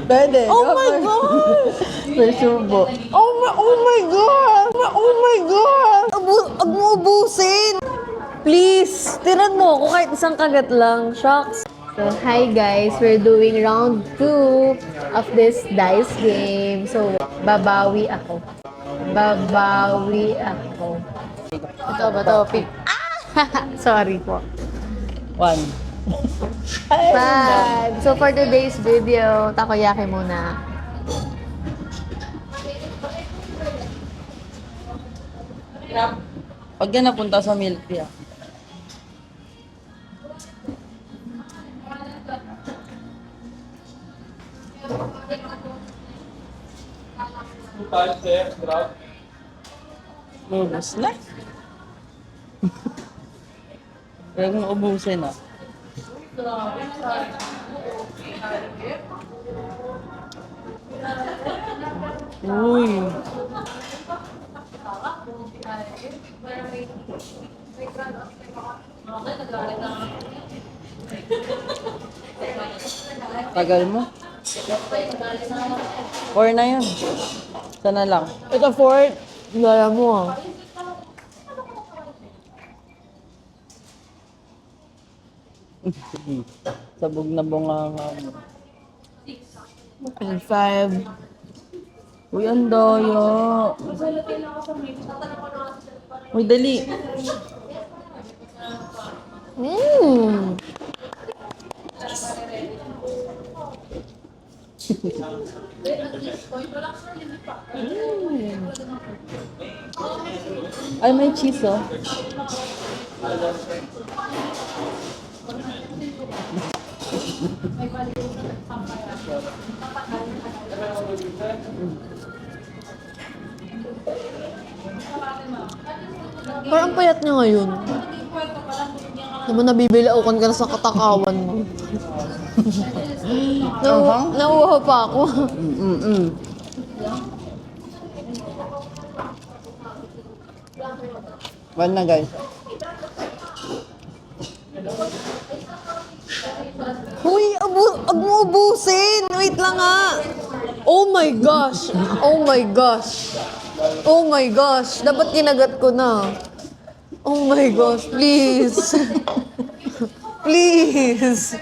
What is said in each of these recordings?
Pwede. Oh my God! May subo. Oh my God! Oh my God! Huwag mo ubusin! Please, tiran mo ako kahit isang kagat lang. Shucks. So, hi guys. We're doing round 2 of this dice game. So, babawi ako. Babawi ako. Ito ba ito? Sorry po. 1. 5. So, for today's video, takoyaki muna. Pag yan napunta sa milk tea. Ubus na. Huwag mong ubusin ah. Uy. Tagal mo. 4 na yun. Sana lang. Ito, fourth. Wala mo ah. Sabog na bunganga mo. And 5. Uy, ang daya. Uy, dali. Mmm. Ay, may cheese oh. Parang payat niya ngayon. Naman nabibilaukan ka na sa katakawan mo. Nauuha pa ako. One na guys. Huy, wag mo ubusin! Wait lang nga! Oh my gosh! Oh my gosh! Oh my gosh! Dapat kinagat ko na. Oh my gosh, please! Please!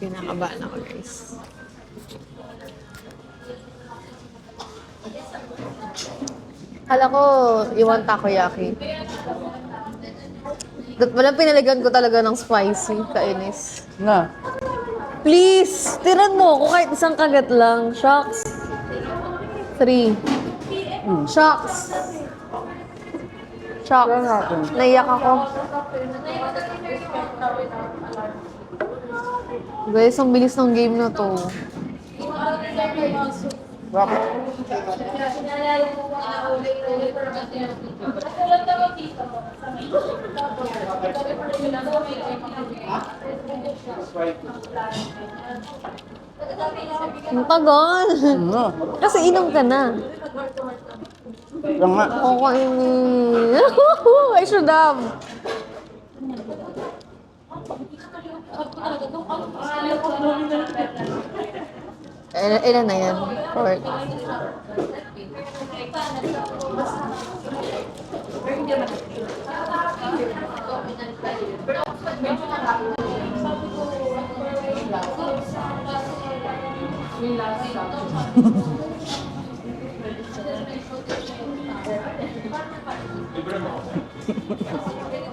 Kinakabahan ako, guys. Kala ko, iwan takoyaki. Walang pinaligan ko talaga ng spicy, kainis. Na. Please, tiran mo ako kahit isang kagat lang. Shucks. 3. Shucks. Shucks. Naiyak ako. Guys, ang bilis ng game na to. Ang tagal. Kasi inom ka na. Lang nga. Oo, ini. I should have. Ilan na yan? 4.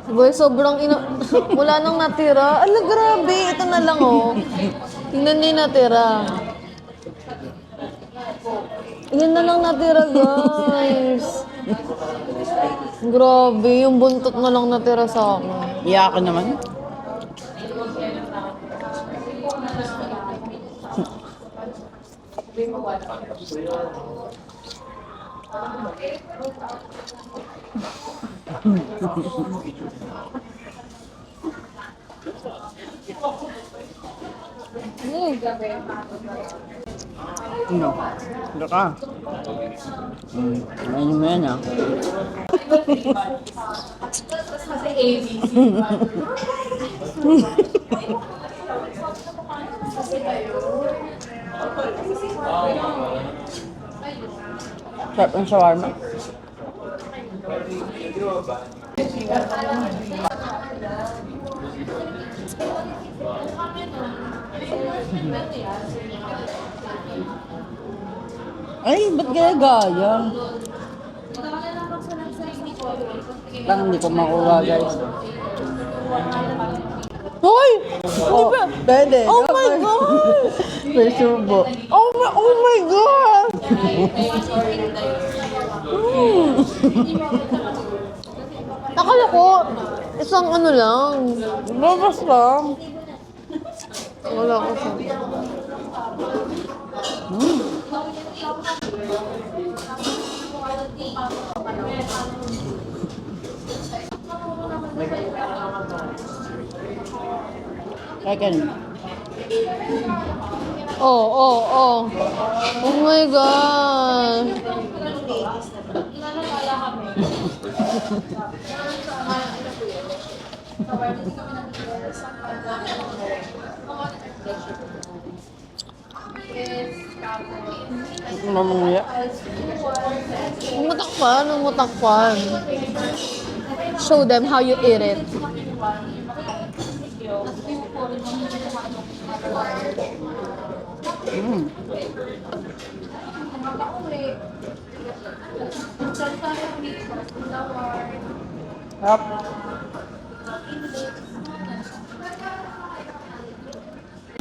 Boy, sobrang wala nang natira. Ala, grabe. Ito na lang, oh. Tingnan niyo yung natira. Yan na lang natira, guys. Grabe, yung buntot na lang natira sa akin. Iyakan naman. Ano? Ano ka? Ano mo yan, ah? Sarap ang shawarma. Ay, ba't gaya-gaya? Lang, hindi ko makuha, guys. Hoy! Oh, pwede. Oh my God! May subo. Oh my God! Akala ko, isang ano lang. Babas lang. Wala ko sa... Second. Oh my God! Mamaya. Umutakpan. Show them how you eat it. Sarap.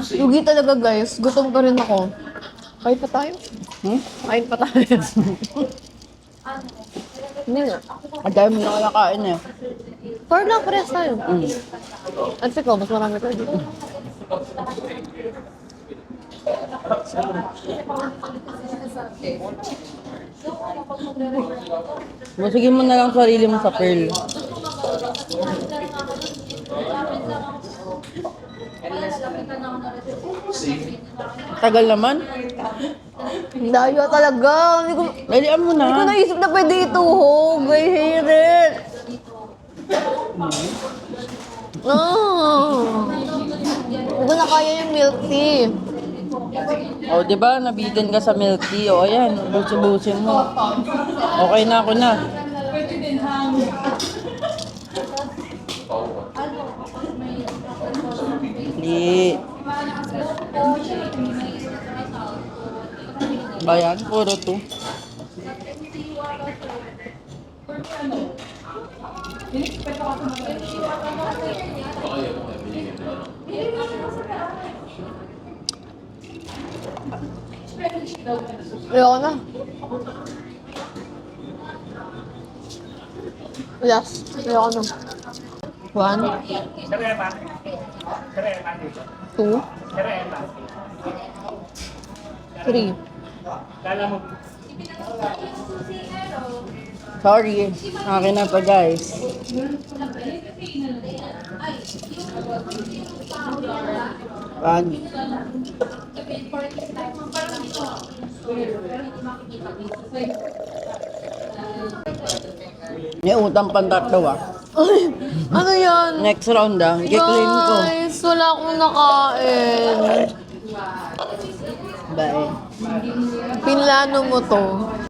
Lugi talaga guys. Gutom pa rin ako. Kain pa tayo. Kain pa tayo. Hindi na. Ang dami mo na kalakain eh. Par lang, parehas tayo. At ikaw, mas marami tayo dito. Busugin mo na lang sarili mo sa pearl. Tagal naman. Dayo talaga. Dalian mo Hindi ko na. naisip na pwede ituhog. I hate it. Hindi ko na kaya yung milk tea. O, di ba? Nabitin ka sa milk tea. O, ayan. Busi-busin mo. Okay na ako na. Hindi. Bayan, puro to. Ayoko na. Yes, ayoko na. 1, 2, 3. Sorry. Akin na to, guys. One. May utang pang tatlo, ah. Ay, ano yan? Next round, ah. I-claim ko. Guys, wala akong nakain. Bye. Pinlano mo to.